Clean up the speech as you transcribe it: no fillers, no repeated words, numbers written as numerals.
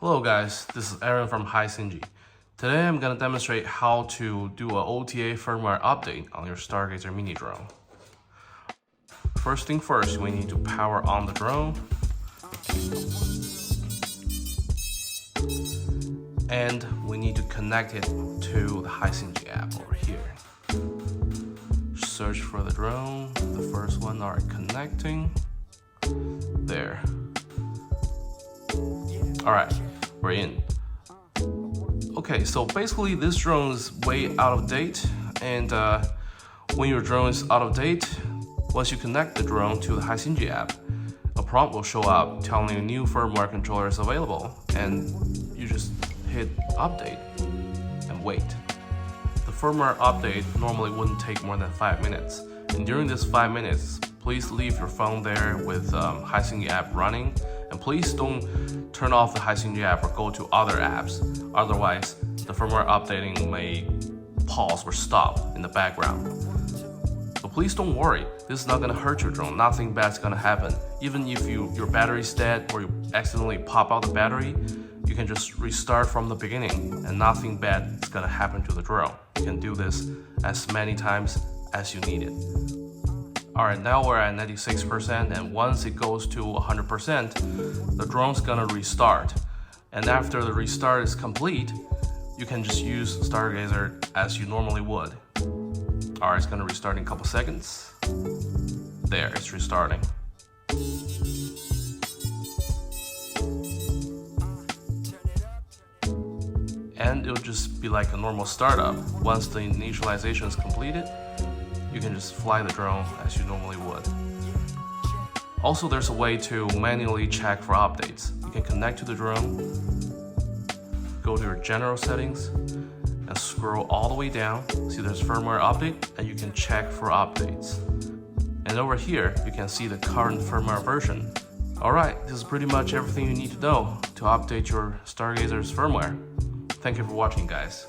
Hello guys, this is Aaron from HISINGY. Today I'm going to demonstrate how to do an OTA firmware update on your Stargazer mini drone. First thing first, we need to power on the drone. And we need to connect it to the HISINGY app over here. Search for the drone, the first one are connecting. There. Alright, we're in. Okay, so basically this drone is way out of date, and when your drone is out of date, once you connect the drone to the HISINGY app, a prompt will show up telling you new firmware controller is available, and you just hit update and wait. The firmware update normally wouldn't take more than 5 minutes, and during this 5 minutes, please leave your phone there with HISINGY app running, and please don't turn off the HISINGY app or go to other apps. Otherwise, the firmware updating may pause or stop in the background. But please don't worry, this is not going to hurt your drone. Nothing bad's going to happen. Even if your battery's dead or you accidentally pop out the battery, you can just restart from the beginning and nothing bad is going to happen to the drone. You can do this as many times as you need it. Alright, now we're at 96%, and once it goes to 100%, the drone's gonna restart. And after the restart is complete, you can just use Stargazer as you normally would. Alright, it's gonna restart in a couple seconds. There, it's restarting. And it'll just be like a normal startup. Once the initialization is completed, you can just fly the drone as you normally would. Also, there's a way to manually check for updates. You can connect to the drone, go to your general settings, and scroll all the way down. See there's firmware update, and you can check for updates. And over here, you can see the current firmware version. Alright, this is pretty much everything you need to know to update your Stargazer's firmware. Thank you for watching, guys.